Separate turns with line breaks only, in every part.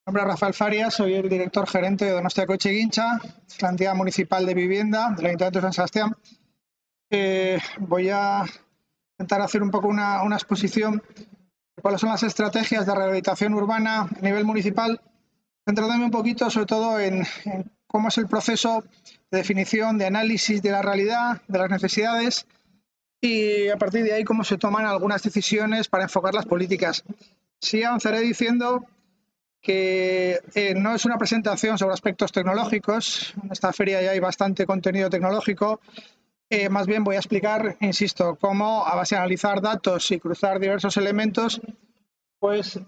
Mi nombre es Rafael Farias, soy el director gerente de Donostiako-Etxegintza, la entidad municipal de vivienda del Ayuntamiento de San Sebastián. Voy a intentar hacer un poco una exposición de cuáles son las estrategias de rehabilitación urbana a nivel municipal, centrándome un poquito sobre todo en cómo es el proceso de definición, de análisis de la realidad, de las necesidades y a partir de ahí cómo se toman algunas decisiones para enfocar las políticas. Sí avanzaré diciendo que no es una presentación sobre aspectos tecnológicos. En esta feria ya hay bastante contenido tecnológico. Más bien voy a explicar, insisto, cómo a base de analizar datos y cruzar diversos elementos, pues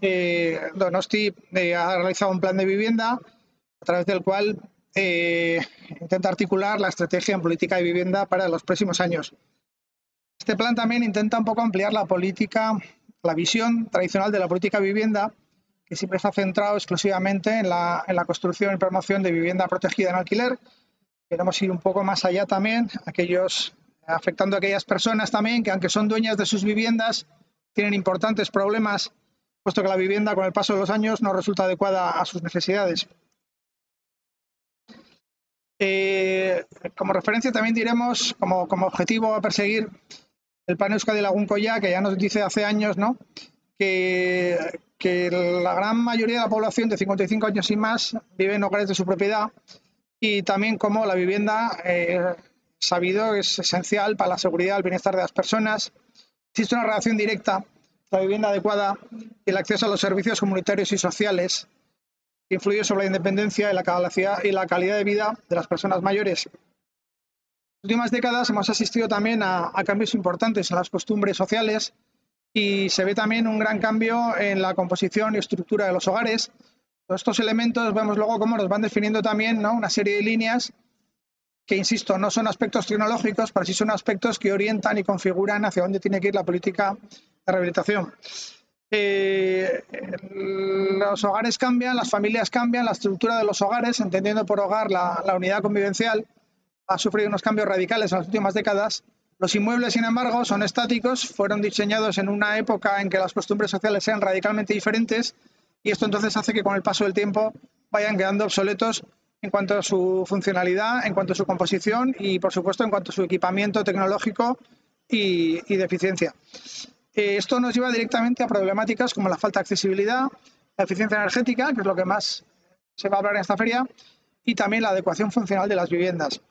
Donosti ha realizado un plan de vivienda a través del cual intenta articular la estrategia en política de vivienda para los próximos años. Este plan también intenta un poco ampliar la política, la visión tradicional de la política de vivienda, que siempre está centrado exclusivamente en la construcción y promoción de vivienda protegida en alquiler. Queremos ir un poco más allá también, afectando a aquellas personas también que, aunque son dueñas de sus viviendas, tienen importantes problemas, puesto que la vivienda con el paso de los años no resulta adecuada a sus necesidades. Como referencia también diremos, como objetivo a perseguir, el Plan Euskadi Lagunkoia, que ya nos dice hace años, ¿no?, que la gran mayoría de la población de 55 años y más vive en hogares de su propiedad, y también como la vivienda, sabido, es esencial para la seguridad y el bienestar de las personas. Existe una relación directa entre la vivienda adecuada y el acceso a los servicios comunitarios y sociales, que influye sobre la independencia y la calidad de vida de las personas mayores. En las últimas décadas hemos asistido también a cambios importantes en las costumbres sociales, y se ve también un gran cambio en la composición y estructura de los hogares. Todos estos elementos vemos luego cómo nos van definiendo también, ¿no?, una serie de líneas que, insisto, no son aspectos tecnológicos, pero sí son aspectos que orientan y configuran hacia dónde tiene que ir la política de rehabilitación. Los hogares cambian, las familias cambian, la estructura de los hogares, entendiendo por hogar la unidad convivencial, ha sufrido unos cambios radicales en las últimas décadas. Los inmuebles, sin embargo, son estáticos, fueron diseñados en una época en que las costumbres sociales eran radicalmente diferentes, y esto entonces hace que con el paso del tiempo vayan quedando obsoletos en cuanto a su funcionalidad, en cuanto a su composición y, por supuesto, en cuanto a su equipamiento tecnológico y de eficiencia. Esto nos lleva directamente a problemáticas como la falta de accesibilidad, la eficiencia energética, que es lo que más se va a hablar en esta feria, y también la adecuación funcional de las viviendas.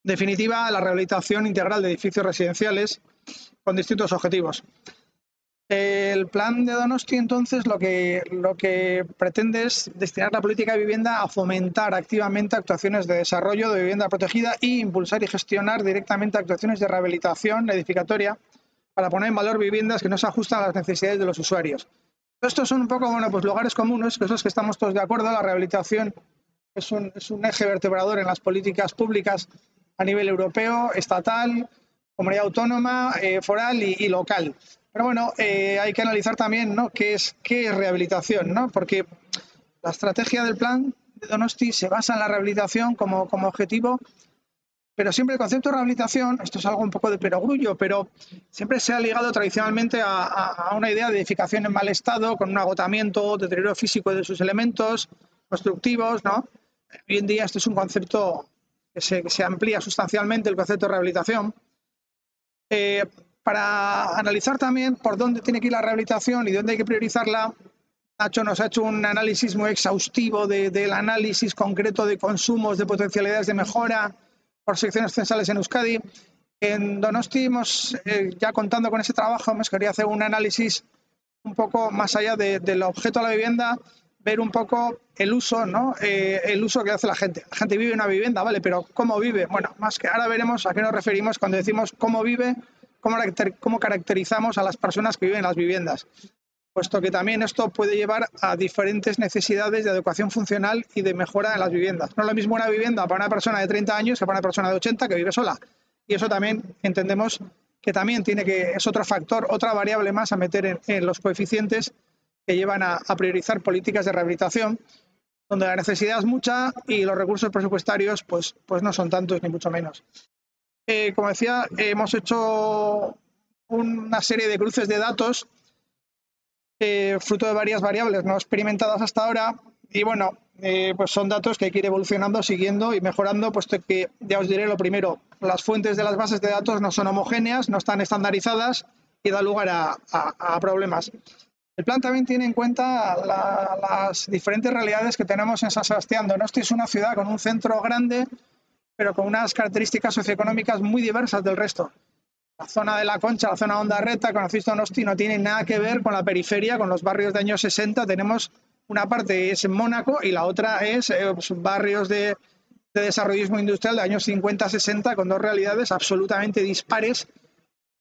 En definitiva, la rehabilitación integral de edificios residenciales con distintos objetivos. El plan de Donosti, entonces, lo que pretende es destinar la política de vivienda a fomentar activamente actuaciones de desarrollo de vivienda protegida e impulsar y gestionar directamente actuaciones de rehabilitación edificatoria para poner en valor viviendas que no se ajustan a las necesidades de los usuarios. Estos son un poco, pues lugares comunes, que es los que estamos todos de acuerdo. La rehabilitación es un eje vertebrador en las políticas públicas a nivel europeo, estatal, comunidad autónoma, foral y local. Pero bueno, hay que analizar también, ¿no?, qué es rehabilitación, ¿no?, porque la estrategia del plan de Donosti se basa en la rehabilitación como objetivo, pero siempre el concepto de rehabilitación, esto es algo un poco de perogrullo, pero siempre se ha ligado tradicionalmente a una idea de edificación en mal estado, con un agotamiento, deterioro físico de sus elementos constructivos, ¿no? Hoy en día este es un concepto que se amplía sustancialmente, el concepto de rehabilitación. Para analizar también por dónde tiene que ir la rehabilitación y dónde hay que priorizarla, Nacho nos ha hecho un análisis muy exhaustivo del análisis concreto de consumos, de potencialidades de mejora por secciones censales en Euskadi. En Donosti, ya contando con ese trabajo, hemos querido hacer un análisis un poco más allá del objeto de la vivienda, ver un poco el uso, ¿no?, el uso que hace la gente. La gente vive en una vivienda, ¿vale?, pero ¿cómo vive? Bueno, más que ahora veremos a qué nos referimos cuando decimos cómo vive, cómo caracterizamos a las personas que viven en las viviendas, puesto que también esto puede llevar a diferentes necesidades de adecuación funcional y de mejora en las viviendas. No es lo mismo una vivienda para una persona de 30 años que para una persona de 80 que vive sola. Y eso también entendemos que también es otro factor, otra variable más a meter en los coeficientes que llevan a priorizar políticas de rehabilitación, donde la necesidad es mucha y los recursos presupuestarios pues no son tantos ni mucho menos. Como decía, hemos hecho una serie de cruces de datos fruto de varias variables no experimentadas hasta ahora, Y bueno, pues son datos que hay que ir evolucionando, siguiendo y mejorando, puesto que, ya os diré lo primero, las fuentes de las bases de datos no son homogéneas, no están estandarizadas y da lugar a problemas. El plan también tiene en cuenta las diferentes realidades que tenemos en San Sebastián. Donosti es una ciudad con un centro grande, pero con unas características socioeconómicas muy diversas del resto. La zona de La Concha, la zona de Ondarreta, conocéis Donosti, no tiene nada que ver con la periferia, con los barrios de años 60. Tenemos una parte es Mónaco y la otra es pues, barrios de desarrollismo industrial de años 50-60, con dos realidades absolutamente dispares.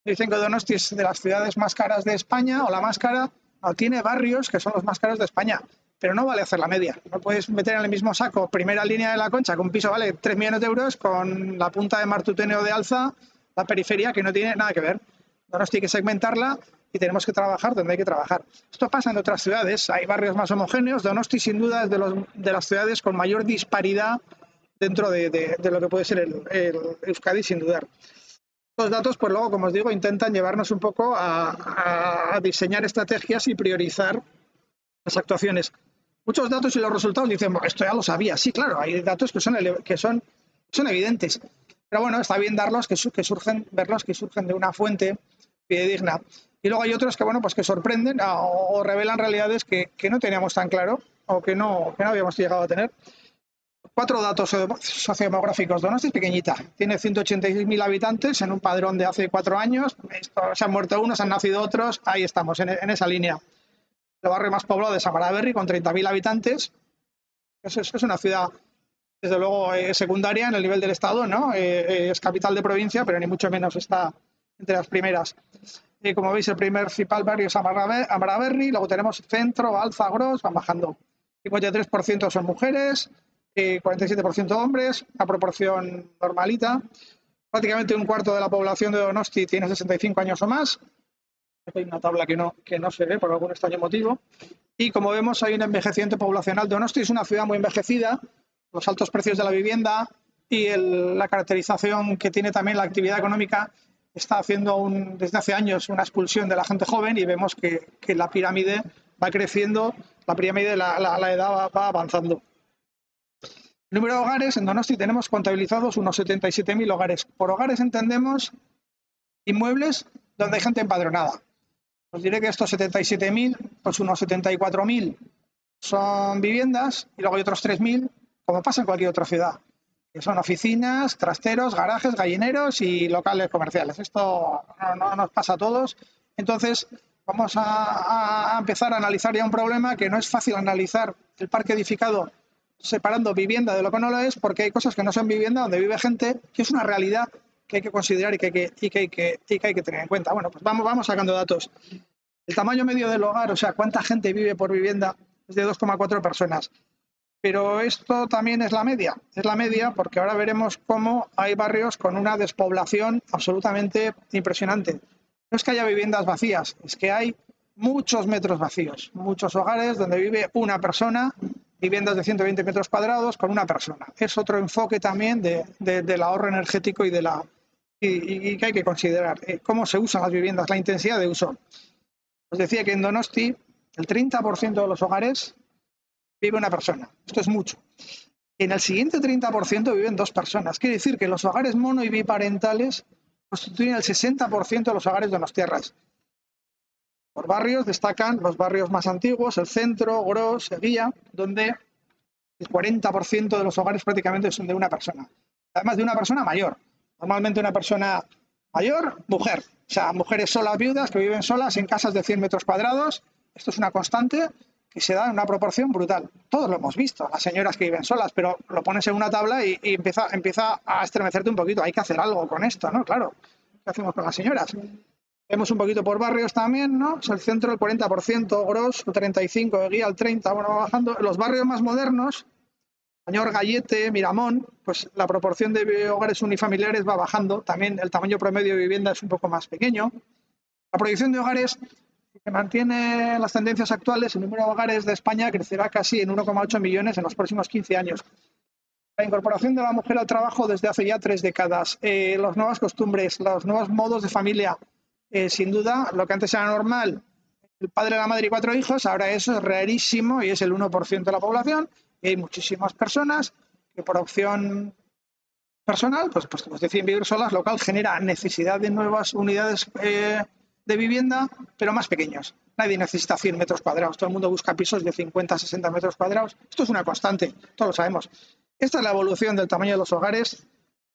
Dicen que Donosti es de las ciudades más caras de España o la más cara. No, tiene barrios que son los más caros de España, pero no vale hacer la media. No puedes meter en el mismo saco primera línea de La Concha, que un piso vale 3 millones de euros, con la punta de Martutene o de Alza, la periferia, que no tiene nada que ver. Donosti hay que segmentarla y tenemos que trabajar donde hay que trabajar. Esto pasa en otras ciudades, hay barrios más homogéneos. Donosti sin duda es de las ciudades con mayor disparidad dentro de lo que puede ser el Euskadi, sin dudar. Los datos, pues luego, como os digo, intentan llevarnos un poco a diseñar estrategias y priorizar las actuaciones. Muchos datos y los resultados dicen, bueno, esto ya lo sabía. Sí, claro, hay datos que son evidentes. Pero bueno, está bien verlos que surgen de una fuente fidedigna. Y luego hay otros que, bueno, pues que sorprenden o revelan realidades que no teníamos tan claro o que no habíamos llegado a tener. 4 datos sociodemográficos. Donosti es pequeñita, tiene 186.000 habitantes en un padrón de hace 4 años. Se han muerto unos, han nacido otros, ahí estamos, en esa línea. El barrio más poblado de Samaraberri, con 30.000 habitantes. Es una ciudad, desde luego, secundaria en el nivel del Estado, ¿no? Es capital de provincia, pero ni mucho menos está entre las primeras. Como veis, el principal barrio es Amaraberri, luego tenemos Centro, Alza, Gros, van bajando. 53% son mujeres, 47% hombres, una proporción normalita. Prácticamente un cuarto de la población de Donosti tiene 65 años o más. Hay una tabla que no se ve por algún extraño motivo. Y como vemos, hay un envejecimiento poblacional. Donosti es una ciudad muy envejecida, los altos precios de la vivienda y la caracterización que tiene también la actividad económica está haciendo desde hace años una expulsión de la gente joven, y vemos que la pirámide va creciendo, la pirámide, la edad va avanzando. El número de hogares, en Donosti tenemos contabilizados unos 77.000 hogares. Por hogares entendemos inmuebles donde hay gente empadronada. Os diré que estos 77.000, pues unos 74.000 son viviendas y luego hay otros 3.000, como pasa en cualquier otra ciudad, que son oficinas, trasteros, garajes, gallineros y locales comerciales. Esto no nos pasa a todos. Entonces, vamos a empezar a analizar ya un problema que no es fácil analizar el parque edificado separando vivienda de lo que no lo es, porque hay cosas que no son vivienda, donde vive gente, que es una realidad que hay que considerar y que hay que tener en cuenta. Bueno, pues vamos sacando datos. El tamaño medio del hogar, o sea, cuánta gente vive por vivienda, es de 2,4 personas. Pero esto también es la media porque ahora veremos cómo hay barrios con una despoblación absolutamente impresionante. No es que haya viviendas vacías, es que hay muchos metros vacíos, muchos hogares donde vive una persona, viviendas de 120 metros cuadrados con una persona. Es otro enfoque también del ahorro energético y que hay que considerar. Cómo se usan las viviendas, la intensidad de uso. Os decía que en Donosti el 30% de los hogares vive una persona. Esto es mucho. En el siguiente 30% viven 2 personas. Quiere decir que los hogares mono y biparentales constituyen el 60% de los hogares donostiarras. Por barrios destacan los barrios más antiguos, el centro, Gros, Eguía, donde el 40% de los hogares prácticamente son de una persona. Además de una persona mayor. Normalmente una persona mayor, mujer. O sea, mujeres solas, viudas, que viven solas en casas de 100 metros cuadrados. Esto es una constante que se da en una proporción brutal. Todos lo hemos visto, las señoras que viven solas, pero lo pones en una tabla y empieza a estremecerte un poquito. Hay que hacer algo con esto, ¿no? Claro. ¿Qué hacemos con las señoras? Vemos un poquito por barrios también, ¿no? Pues el centro el 40%, Gros el 35%, Eguía el 30%, bueno, va bajando. Los barrios más modernos, Señor Gallete, Miramón, pues la proporción de hogares unifamiliares va bajando. También el tamaño promedio de vivienda es un poco más pequeño. La proyección de hogares, si se mantiene las tendencias actuales, el número de hogares de España crecerá casi en 1,8 millones en los próximos 15 años. La incorporación de la mujer al trabajo desde hace ya 3 décadas, las nuevas costumbres, los nuevos modos de familia, sin duda, lo que antes era normal, el padre, la madre y 4 hijos, ahora eso es rarísimo y es el 1% de la población. Y hay muchísimas personas que por opción personal, pues deciden vivir solas, lo cual genera necesidad de nuevas unidades de vivienda, pero más pequeños. Nadie necesita 100 metros cuadrados, todo el mundo busca pisos de 50, 60 metros cuadrados. Esto es una constante, todos lo sabemos. Esta es la evolución del tamaño de los hogares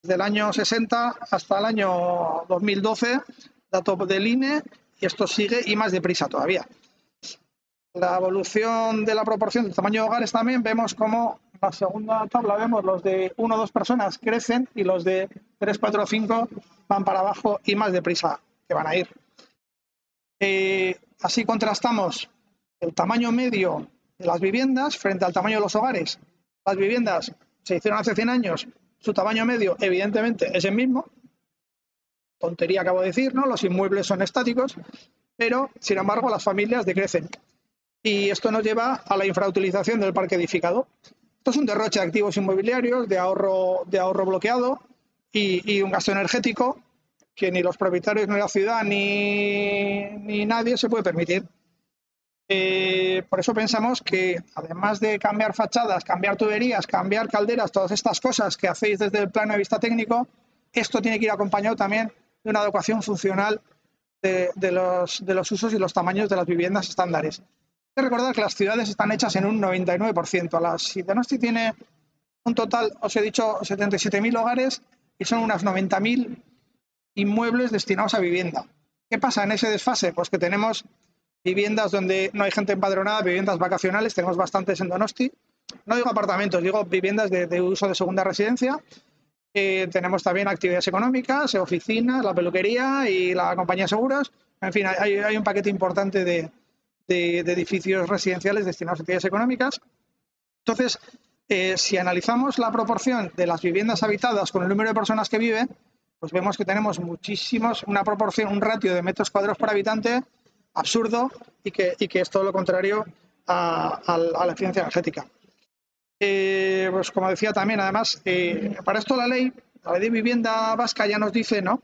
desde el año 60 hasta el año 2012, dato del INE, y esto sigue y más deprisa todavía. La evolución de la proporción del tamaño de hogares también vemos como en la segunda tabla vemos los de 1 o 2 personas crecen y los de 3, 4 o 5 van para abajo y más deprisa que van a ir. Así contrastamos el tamaño medio de las viviendas frente al tamaño de los hogares. Las viviendas se hicieron hace 100 años, su tamaño medio evidentemente es el mismo. Tontería acabo de decir, ¿no? Los inmuebles son estáticos, pero sin embargo las familias decrecen. Y esto nos lleva a la infrautilización del parque edificado. Esto es un derroche de activos inmobiliarios, de ahorro bloqueado y un gasto energético que ni los propietarios ni la ciudad ni nadie se puede permitir. Por eso pensamos que además de cambiar fachadas, cambiar tuberías, cambiar calderas, todas estas cosas que hacéis desde el plano de vista técnico, esto tiene que ir acompañado también de una adecuación funcional de los usos y los tamaños de las viviendas estándares. Hay que recordar que las ciudades están hechas en un 99%. Si Donosti tiene un total, os he dicho, 77.000 hogares y son unas 90.000 inmuebles destinados a vivienda. ¿Qué pasa en ese desfase? Pues que tenemos viviendas donde no hay gente empadronada, viviendas vacacionales, tenemos bastantes en Donosti. No digo apartamentos, digo viviendas de uso de segunda residencia. Tenemos también actividades económicas, oficinas, la peluquería y la compañía de seguros. En fin, hay un paquete importante de edificios residenciales destinados a actividades económicas. Entonces, si analizamos la proporción de las viviendas habitadas con el número de personas que viven, pues vemos que tenemos una proporción, un ratio de metros cuadrados por habitante absurdo y que es todo lo contrario a la eficiencia energética. Pues como decía también, además, para esto la ley de vivienda vasca ya nos dice, ¿no?,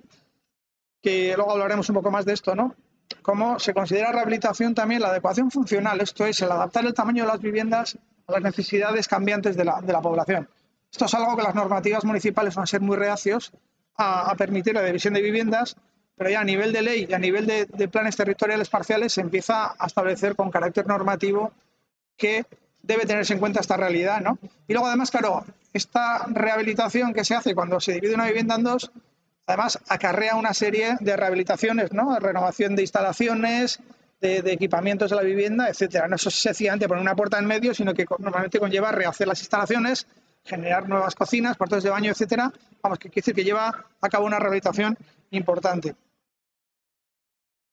que luego hablaremos un poco más de esto, ¿no?, cómo se considera rehabilitación también la adecuación funcional, esto es, el adaptar el tamaño de las viviendas a las necesidades cambiantes de la población. Esto es algo que las normativas municipales van a ser muy reacios a permitir la división de viviendas, pero ya a nivel de ley y a nivel de planes territoriales parciales se empieza a establecer con carácter normativo que debe tenerse en cuenta esta realidad, ¿no? Y luego, además, claro, esta rehabilitación que se hace cuando se divide una vivienda en dos, además acarrea una serie de rehabilitaciones, ¿no?, de renovación de instalaciones, de equipamientos de la vivienda, etcétera. No es sencillamente poner una puerta en medio, sino que normalmente conlleva rehacer las instalaciones, generar nuevas cocinas, cuartos de baño, etcétera. Vamos, que quiere decir que lleva a cabo una rehabilitación importante.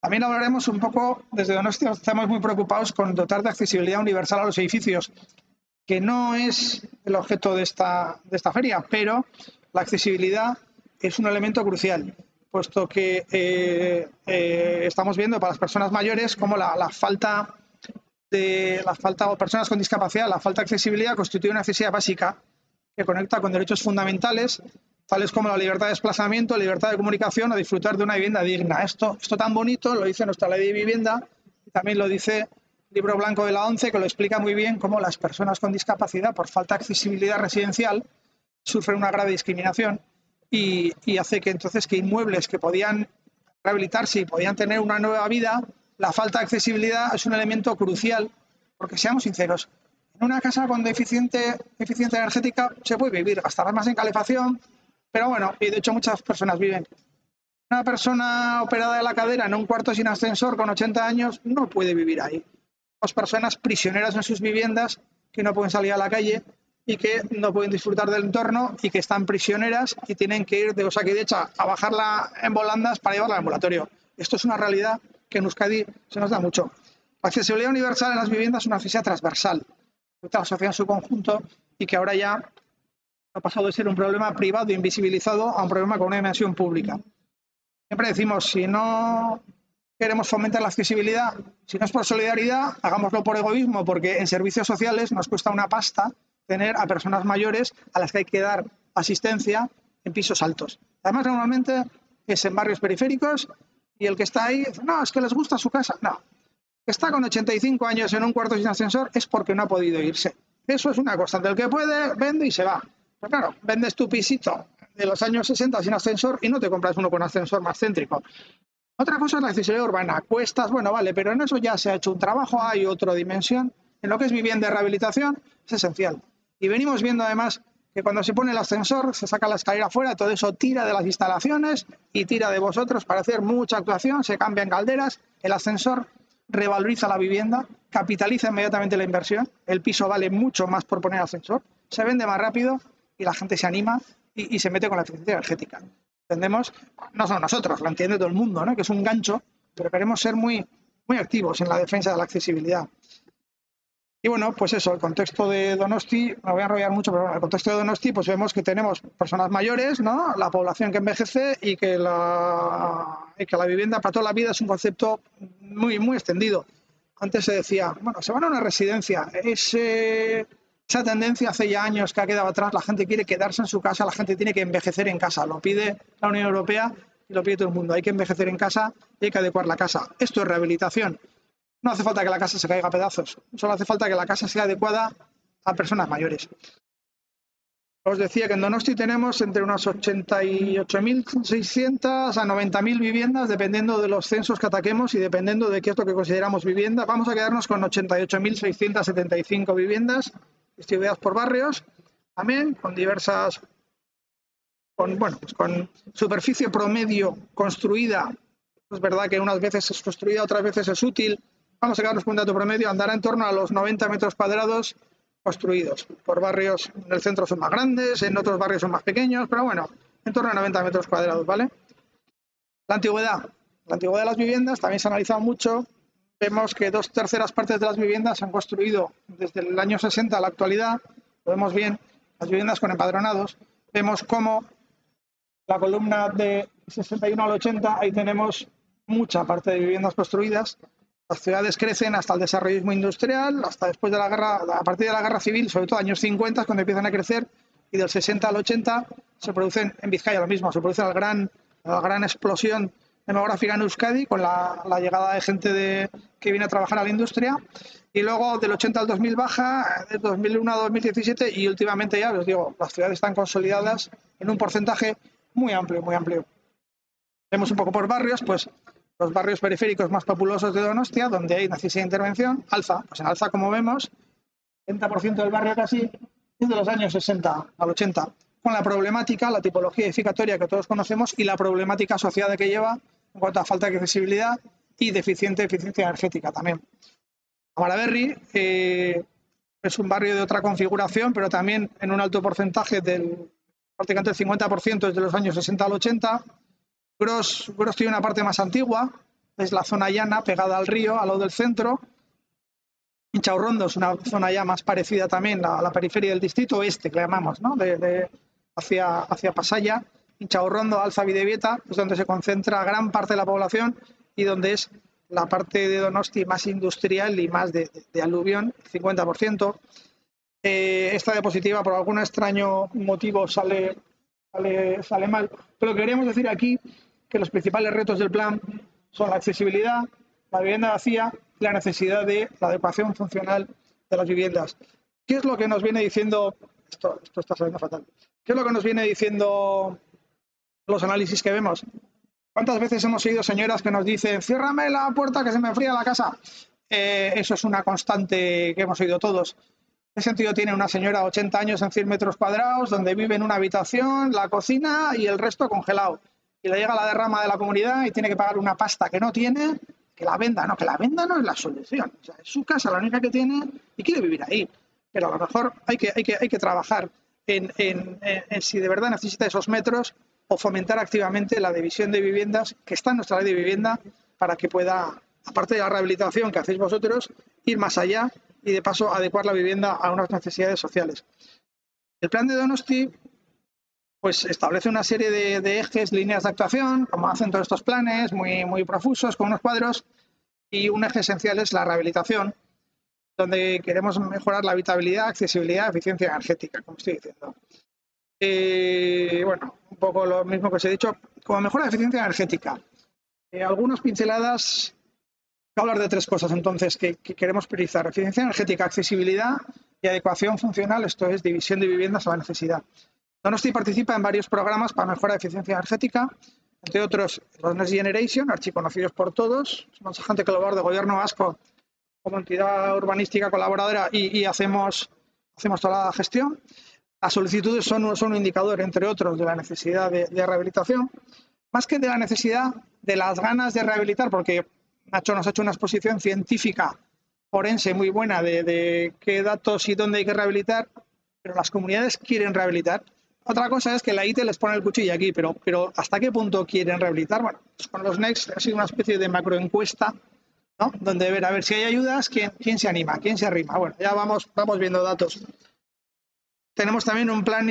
También hablaremos un poco, desde Donostia estamos muy preocupados con dotar de accesibilidad universal a los edificios, que no es el objeto de esta feria, pero la accesibilidad es un elemento crucial, puesto que estamos viendo para las personas mayores cómo la falta o personas con discapacidad, la falta de accesibilidad constituye una necesidad básica que conecta con derechos fundamentales, tales como la libertad de desplazamiento, libertad de comunicación o disfrutar de una vivienda digna. Esto tan bonito lo dice nuestra ley de vivienda y también lo dice el libro blanco de la ONCE, que lo explica muy bien, cómo las personas con discapacidad, por falta de accesibilidad residencial, sufren una grave discriminación y hace que entonces que inmuebles que podían rehabilitarse y podían tener una nueva vida, la falta de accesibilidad es un elemento crucial, porque seamos sinceros, en una casa con eficiencia energética se puede vivir, gastarás más en calefacción, pero bueno, y de hecho muchas personas viven. Una persona operada de la cadera en un cuarto sin ascensor con 80 años no puede vivir ahí. Dos personas prisioneras en sus viviendas que no pueden salir a la calle y que no pueden disfrutar del entorno y que están prisioneras y tienen que ir de Osakidecha a bajarla en volandas para llevarla al ambulatorio. Esto es una realidad que en Euskadi se nos da mucho. La accesibilidad universal en las viviendas es una necesidad transversal, afecta a la sociedad en su conjunto y que ahora ya ha pasado de ser un problema privado e invisibilizado a un problema con una dimensión pública. Siempre decimos, si no queremos fomentar la accesibilidad, si no es por solidaridad, hagámoslo por egoísmo, porque en servicios sociales nos cuesta una pasta tener a personas mayores a las que hay que dar asistencia en pisos altos. Además, normalmente es en barrios periféricos y el que está ahí dice, no, es que les gusta su casa. No, que está con 85 años en un cuarto sin ascensor es porque no ha podido irse. Eso es una cosa. El que puede, vende y se va. Pero claro, vendes tu pisito de los años 60 sin ascensor y no te compras uno con ascensor más céntrico. Otra cosa es la accesibilidad urbana. Cuestas, bueno, vale, pero en eso ya se ha hecho un trabajo, hay otra dimensión. En lo que es vivienda y rehabilitación es esencial. Y venimos viendo además que cuando se pone el ascensor, se saca la escalera afuera, todo eso tira de las instalaciones y tira de vosotros para hacer mucha actuación, se cambian calderas, el ascensor revaloriza la vivienda, capitaliza inmediatamente la inversión, el piso vale mucho más por poner ascensor, se vende más rápido y la gente se anima y se mete con la eficiencia energética. Entendemos, no solo nosotros, lo entiende todo el mundo, ¿no? Que es un gancho, pero queremos ser muy activos en la defensa de la accesibilidad. Y bueno, pues eso, el contexto de Donosti, me voy a enrollar mucho, pero bueno, el contexto de Donosti, pues vemos que tenemos personas mayores, ¿no? La población que envejece y que la vivienda para toda la vida es un concepto muy extendido. Antes se decía, bueno, se van a una residencia. Esa tendencia hace ya años que ha quedado atrás, la gente quiere quedarse en su casa, la gente tiene que envejecer en casa. Lo pide la Unión Europea y lo pide todo el mundo. Hay que envejecer en casa y hay que adecuar la casa. Esto es rehabilitación. No hace falta que la casa se caiga a pedazos, solo hace falta que la casa sea adecuada a personas mayores. Os decía que en Donosti tenemos entre unas 88.600 a 90.000 viviendas, dependiendo de los censos que ataquemos y dependiendo de qué es lo que consideramos vivienda. Vamos a quedarnos con 88.675 viviendas distribuidas por barrios, también con diversas, con superficie promedio construida. Es verdad que unas veces es construida, otras veces es útil. Vamos a quedarnos con un dato promedio, andará en torno a los 90 metros cuadrados construidos. Por barrios, en el centro son más grandes, en otros barrios son más pequeños, pero bueno, en torno a 90 metros cuadrados, ¿vale? La antigüedad de las viviendas también se ha analizado mucho. Vemos que 2/3 partes de las viviendas se han construido desde el año 60 a la actualidad. Lo vemos bien, las viviendas con empadronados. Vemos cómo la columna de 61 al 80, ahí tenemos mucha parte de viviendas construidas. Las ciudades crecen hasta el desarrollismo industrial, hasta después de la guerra, a partir de la guerra civil, sobre todo años 50, cuando empiezan a crecer, y del 60 al 80 se producen, en Vizcaya lo mismo, se produce la gran explosión demográfica en Euskadi con la llegada de gente que viene a trabajar a la industria, y luego del 80 al 2000 baja, del 2001 a 2017, y últimamente ya, os digo, las ciudades están consolidadas en un porcentaje muy amplio, muy amplio. Vemos un poco por barrios, pues los barrios periféricos más populosos de Donostia, donde hay necesidad de intervención. Alza, pues en Alza, como vemos, 70% del barrio casi es de los años 60 al 80, con la problemática, la tipología edificatoria que todos conocemos y la problemática asociada que lleva en cuanto a falta de accesibilidad y deficiente eficiencia energética también. Amaraberri es un barrio de otra configuración, pero también en un alto porcentaje prácticamente el 50% es de los años 60 al 80. Gros tiene una parte más antigua, es la zona llana pegada al río, al lado del centro. Inchaurrondo es una zona ya más parecida también a la periferia del distrito oeste, que le llamamos, ¿no? hacia Pasaya. Inchaurrondo, Alza, Bidebieta, es donde se concentra gran parte de la población y donde es la parte de Donosti más industrial y más de aluvión, 50%. Esta diapositiva, por algún extraño motivo, sale mal. Pero queríamos decir aquí que los principales retos del plan son la accesibilidad, la vivienda vacía y la necesidad de la adecuación funcional de las viviendas. ¿Qué es lo que nos viene diciendo? Esto está saliendo fatal. ¿Qué es lo que nos viene diciendo los análisis que vemos? ¿Cuántas veces hemos oído señoras que nos dicen ciérrame la puerta que se me enfría la casa? Eso es una constante que hemos oído todos. ¿Qué sentido tiene una señora de 80 años en 100 metros cuadrados donde vive en una habitación, la cocina y el resto congelado? Y le llega la derrama de la comunidad y tiene que pagar una pasta que no tiene, que la venda. No, que la venda no es la solución. O sea, es su casa la única que tiene y quiere vivir ahí. Pero a lo mejor hay que trabajar en si de verdad necesita esos metros o fomentar activamente la división de viviendas que está en nuestra ley de vivienda para que pueda, aparte de la rehabilitación que hacéis vosotros, ir más allá y de paso adecuar la vivienda a unas necesidades sociales. El plan de Donosti pues establece una serie de ejes, líneas de actuación, como hacen todos estos planes, muy profusos, con unos cuadros, y un eje esencial es la rehabilitación, donde queremos mejorar la habitabilidad, accesibilidad, eficiencia energética, como estoy diciendo. Bueno, un poco lo mismo que os he dicho, como mejora la eficiencia energética. Algunas pinceladas Voy a hablar de tres cosas entonces que queremos priorizar: eficiencia energética, accesibilidad y adecuación funcional, esto es división de viviendas a la necesidad. Donosti participa en varios programas para mejora de eficiencia energética, entre otros los Next Generation, archiconocidos por todos. Somos agente colaborador de Gobierno vasco como entidad urbanística colaboradora y hacemos toda la gestión. Las solicitudes son un indicador, entre otros, de la necesidad de rehabilitación, más que de la necesidad, de las ganas de rehabilitar, porque Nacho nos ha hecho una exposición científica forense muy buena de qué datos y dónde hay que rehabilitar, pero las comunidades quieren rehabilitar. Otra cosa es que la IT les pone el cuchillo aquí, pero ¿hasta qué punto quieren rehabilitar? Bueno, pues con los Next ha sido una especie de macroencuesta, ¿no? Donde ver a ver si hay ayudas, quién se anima, quién se arrima. Bueno, ya vamos viendo datos. Tenemos también un plan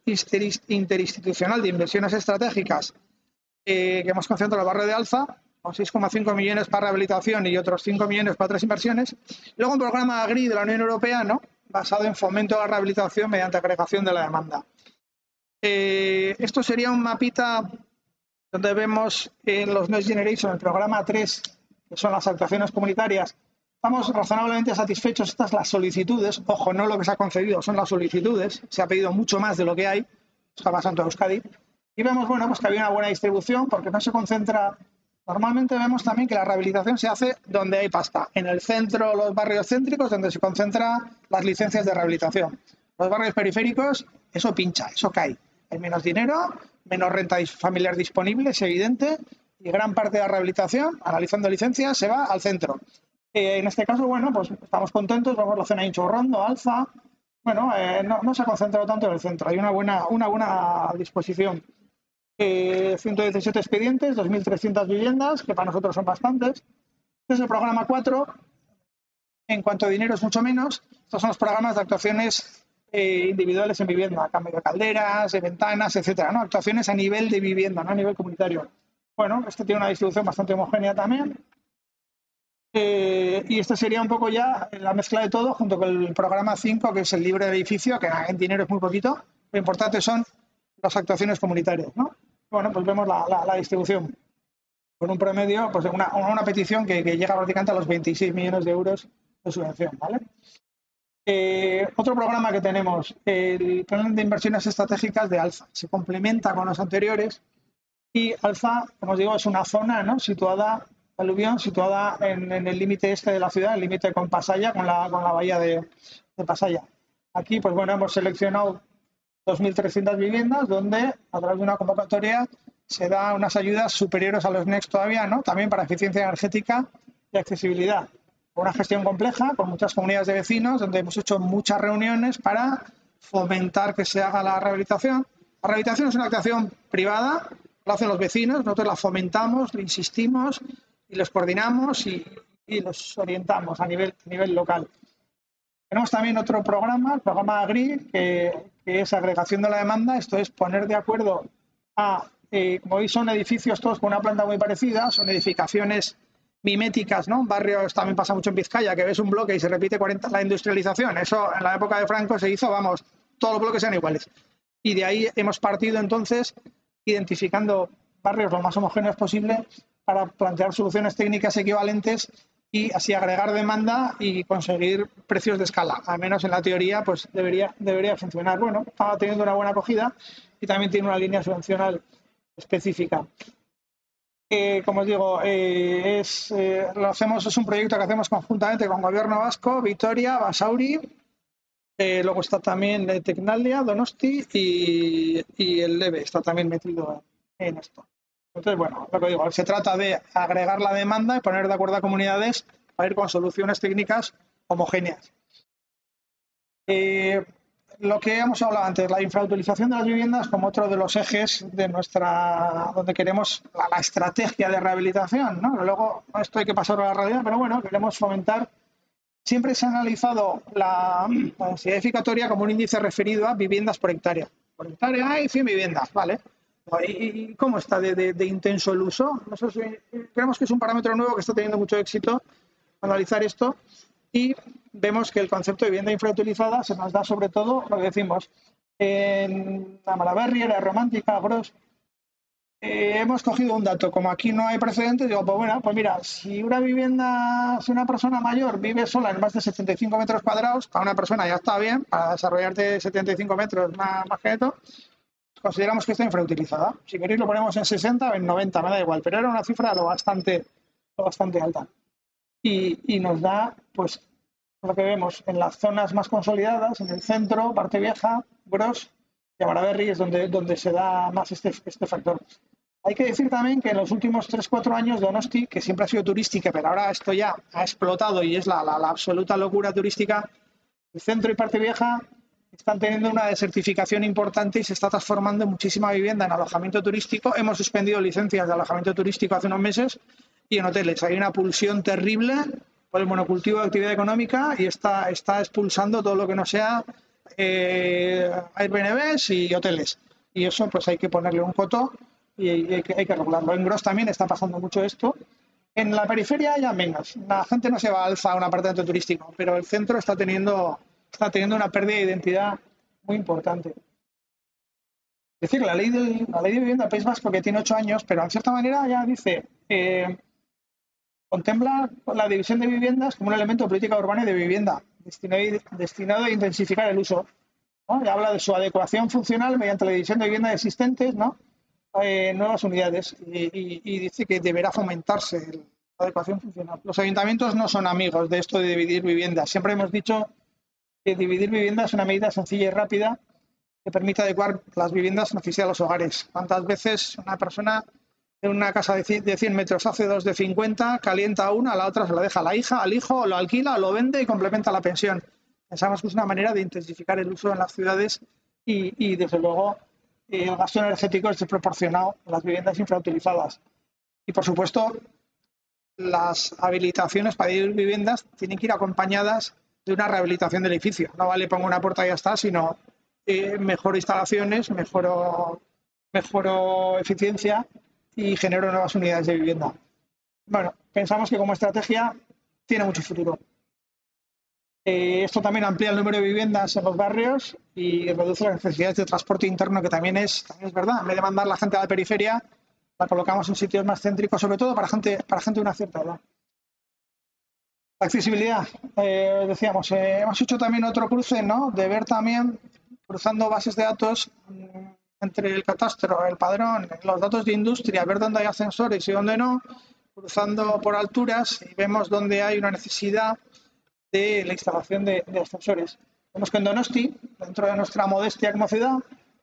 interinstitucional de inversiones estratégicas que hemos concentrado en el barrio de Alza, con 6,5 millones para rehabilitación y otros 5 millones para otras inversiones. Luego un programa AGRI de la Unión Europea, ¿no?, basado en fomento a la rehabilitación mediante agregación de la demanda. Esto sería un mapita donde vemos en los Next Generation, el programa 3, que son las actuaciones comunitarias. Estamos razonablemente satisfechos. Estas las solicitudes, ojo, no lo que se ha concedido, son las solicitudes. Se ha pedido mucho más de lo que hay, está pasando en Euskadi. Y vemos, bueno, pues que había una buena distribución porque no se concentra. Normalmente vemos también que la rehabilitación se hace donde hay pasta, en el centro, los barrios céntricos, donde se concentran las licencias de rehabilitación. Los barrios periféricos, eso pincha, eso cae. Hay menos dinero, menos renta familiar disponible, es evidente, y gran parte de la rehabilitación, analizando licencias, se va al centro. En este caso, bueno, pues estamos contentos, vemos la zona de Inchurrondo, Alza. Bueno, no se ha concentrado tanto en el centro, hay una buena disposición. 117 expedientes, 2.300 viviendas, que para nosotros son bastantes. Este es el programa 4. En cuanto a dinero es mucho menos. Estos son los programas de actuaciones individuales en vivienda, cambio de calderas, de ventanas, etcétera, ¿no? Actuaciones a nivel de vivienda, no a nivel comunitario. Bueno, este tiene una distribución bastante homogénea también. Y esto sería un poco ya la mezcla de todo, junto con el programa 5, que es el libre de edificio, que en dinero es muy poquito. Lo importante son las actuaciones comunitarias, ¿no? Bueno, pues vemos la distribución. Con un promedio, pues una petición que llega prácticamente a los 26 millones de euros de subvención, ¿vale? Otro programa que tenemos, el plan de inversiones estratégicas de Alza. Se complementa con los anteriores y Alza, como os digo, es una zona, ¿no?, situada, aluvión, situada en el límite este de la ciudad, el límite con Pasaya, con la bahía de Pasaya. Aquí, pues bueno, hemos seleccionado 2.300 viviendas donde a través de una convocatoria se da unas ayudas superiores a los Next todavía, ¿no?, también para eficiencia energética y accesibilidad. Una gestión compleja con muchas comunidades de vecinos donde hemos hecho muchas reuniones para fomentar que se haga la rehabilitación. La rehabilitación es una actuación privada, la hacen los vecinos, nosotros la fomentamos, le insistimos y los coordinamos y los orientamos a nivel local. Tenemos también otro programa, el programa AGRI, que es agregación de la demanda. Esto es poner de acuerdo como veis, son edificios todos con una planta muy parecida, son edificaciones miméticas, ¿no? Barrios, también pasa mucho en Vizcaya, que ves un bloque y se repite 40 la industrialización. Eso en la época de Franco se hizo, vamos, todos los bloques sean iguales. Y de ahí hemos partido entonces identificando barrios lo más homogéneos posible para plantear soluciones técnicas equivalentes y así agregar demanda y conseguir precios de escala. Al menos en la teoría, pues debería funcionar. Bueno, estaba teniendo una buena acogida y también tiene una línea subvencional específica. Como os digo, es un proyecto que hacemos conjuntamente con Gobierno Vasco, Vitoria, Basauri, luego está también Tecnalia, Donosti y el LEVE está también metido en esto. Entonces, bueno, lo que digo, se trata de agregar la demanda y poner de acuerdo a comunidades para ir con soluciones técnicas homogéneas. Lo que hemos hablado antes, la infrautilización de las viviendas como otro de los ejes de donde queremos la estrategia de rehabilitación, ¿no? Luego esto hay que pasarlo a la realidad, pero bueno, queremos fomentar. Siempre se ha analizado la densidad edificatoria como un índice referido a viviendas por hectárea. Por hectárea hay 100 viviendas, ¿vale? ¿Y cómo está de intenso el uso? Nosotros creemos que es un parámetro nuevo que está teniendo mucho éxito analizar esto. Y vemos que el concepto de vivienda infrautilizada se nos da sobre todo, lo que decimos, en la Malaberri, era romántica, Gros, hemos cogido un dato, como aquí no hay precedentes, digo, pues bueno, pues mira, si una vivienda, si una persona mayor vive sola en más de 75 metros cuadrados, para una persona ya está bien, para desarrollarte 75 metros más que esto, consideramos que está infrautilizada. Si queréis lo ponemos en 60 o en 90, me da igual, pero era una cifra lo bastante alta. Y nos da, pues, lo que vemos en las zonas más consolidadas, en el centro, parte vieja, Gros y Amaraberri es donde se da más este factor. Hay que decir también que en los últimos 3 4 años Donosti, que siempre ha sido turística, pero ahora esto ya ha explotado y es la absoluta locura turística, el centro y parte vieja están teniendo una desertificación importante y se está transformando muchísima vivienda en alojamiento turístico. Hemos suspendido licencias de alojamiento turístico hace unos meses y en hoteles. Hay una pulsión terrible por el monocultivo de actividad económica y está expulsando todo lo que no sea Airbnbs y hoteles. Y eso pues hay que ponerle un coto y hay que regularlo. En Gros también está pasando mucho esto. En la periferia ya menos. La gente no se va a Alza a un apartamento turístico, pero el centro está teniendo una pérdida de identidad muy importante. Es decir, la ley de vivienda del País Vasco, que tiene 8 años, pero en cierta manera ya dice, contempla la división de viviendas como un elemento de política urbana y de vivienda, destinado a intensificar el uso, ¿no? Y habla de su adecuación funcional mediante la división de viviendas existentes, ¿no? Nuevas unidades y dice que deberá fomentarse la adecuación funcional. Los ayuntamientos no son amigos de esto de dividir viviendas. Siempre hemos dicho que dividir viviendas es una medida sencilla y rápida que permite adecuar las viviendas en necesidad de los hogares. ¿Cuántas veces una persona en una casa de 100 metros hace dos de 50, calienta una, a la otra se la deja a la hija, al hijo, lo alquila, lo vende y complementa la pensión? Pensamos que es una manera de intensificar el uso en las ciudades y desde luego, el gasto energético es desproporcionado en las viviendas infrautilizadas. Y por supuesto, las habilitaciones para ir viviendas tienen que ir acompañadas de una rehabilitación del edificio. No vale pongo una puerta y ya está, sino mejoro instalaciones, mejoro eficiencia y genero nuevas unidades de vivienda. Bueno, pensamos que como estrategia tiene mucho futuro. Esto también amplía el número de viviendas en los barrios y reduce las necesidades de transporte interno, que también es verdad. En vez de mandar la gente a la periferia, la colocamos en sitios más céntricos, sobre todo para gente de una cierta edad. La accesibilidad, decíamos, hemos hecho también otro cruce, ¿no? De ver también, cruzando bases de datos entre el catastro, el padrón, los datos de industria, ver dónde hay ascensores y dónde no, cruzando por alturas y vemos dónde hay una necesidad de la instalación de ascensores. Vemos que en Donosti, dentro de nuestra modestia como ciudad,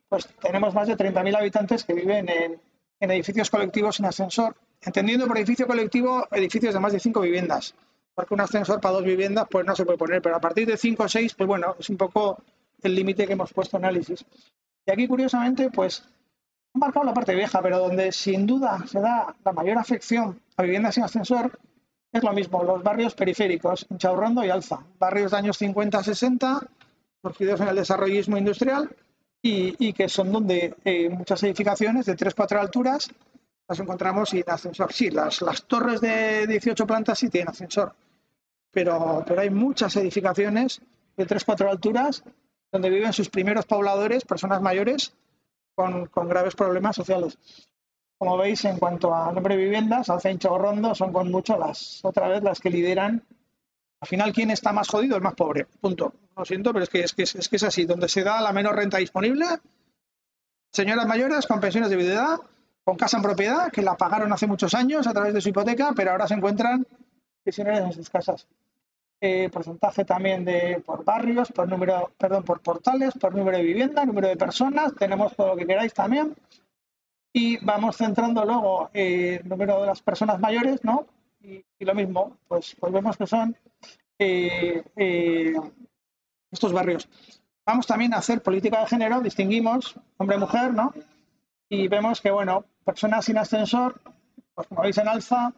pues tenemos más de 30.000 habitantes que viven en edificios colectivos sin ascensor, entendiendo por edificio colectivo edificios de más de 5 viviendas, porque un ascensor para 2 viviendas pues no se puede poner, pero a partir de 5 o 6, pues bueno, es un poco el límite que hemos puesto en análisis. Y aquí, curiosamente, pues han marcado la parte vieja, pero donde sin duda se da la mayor afección a viviendas sin ascensor es lo mismo, los barrios periféricos, Inchaurrondo y Alza, barrios de años 50-60, surgidos en el desarrollismo industrial y que son donde muchas edificaciones de 3-4 alturas las encontramos sin ascensor. Sí, las torres de 18 plantas sí tienen ascensor, pero hay muchas edificaciones de 3-4 alturas donde viven sus primeros pobladores, personas mayores, con graves problemas sociales. Como veis, en cuanto a número de viviendas, Alza y Inchaurrondo son con mucho las que lideran. Al final, ¿quién está más jodido? El más pobre. Punto. Lo siento, pero es que es así. Donde se da la menor renta disponible, señoras mayores con pensiones de viudedad, con casa en propiedad, que la pagaron hace muchos años a través de su hipoteca, pero ahora se encuentran prisioneros en sus casas. Porcentaje también por barrios, por portales, por número de vivienda, número de personas. Tenemos todo lo que queráis también. Y vamos centrando luego el número de las personas mayores, ¿no? Y lo mismo, pues vemos que son estos barrios. Vamos también a hacer política de género, distinguimos hombre-mujer, ¿no? Y vemos que, bueno, personas sin ascensor, pues como veis en Alza,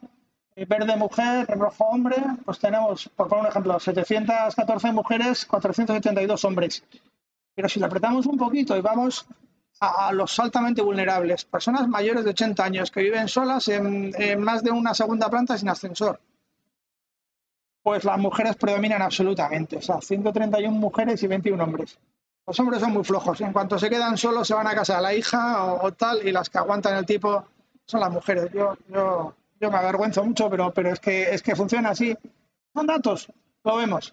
verde mujer, rojo hombre, pues tenemos, por poner un ejemplo, 714 mujeres, 472 hombres. Pero si le apretamos un poquito y vamos a los altamente vulnerables, personas mayores de 80 años que viven solas en más de una segunda planta sin ascensor, pues las mujeres predominan absolutamente, o sea, 131 mujeres y 21 hombres. Los hombres son muy flojos. En cuanto se quedan solos, se van a casa de la hija o tal, y las que aguantan el tipo son las mujeres. Yo me avergüenzo mucho, pero es que funciona así. Son datos, lo vemos.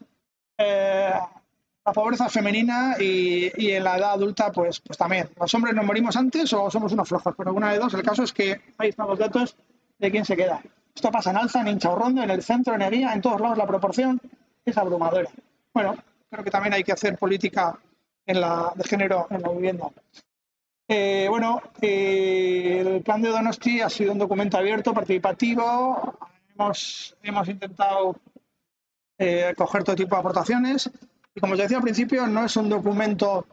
La pobreza femenina y en la edad adulta, pues también. Los hombres nos morimos antes o somos unos flojos, pero una de dos. El caso es que ahí están los datos de quién se queda. Esto pasa en Alza, en Inchaurrondo, en el centro, en Eguía, en todos lados la proporción es abrumadora. Bueno, creo que también hay que hacer política de género en la vivienda. El plan de Donosti ha sido un documento abierto, participativo. Hemos intentado coger todo tipo de aportaciones y, como os decía al principio, no es un documento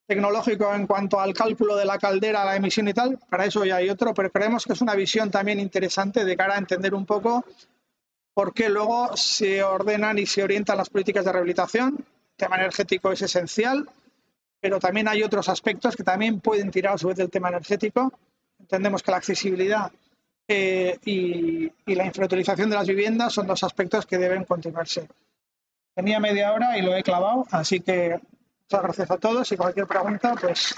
tecnológico en cuanto al cálculo de la caldera, la emisión y tal, para eso ya hay otro, pero creemos que es una visión también interesante de cara a entender un poco por qué luego se ordenan y se orientan las políticas de rehabilitación. El tema energético es esencial, pero también hay otros aspectos que también pueden tirar a su vez del tema energético. Entendemos que la accesibilidad y la infrautilización de las viviendas son dos aspectos que deben continuarse. Tenía media hora y lo he clavado, así que muchas gracias a todos y cualquier pregunta, pues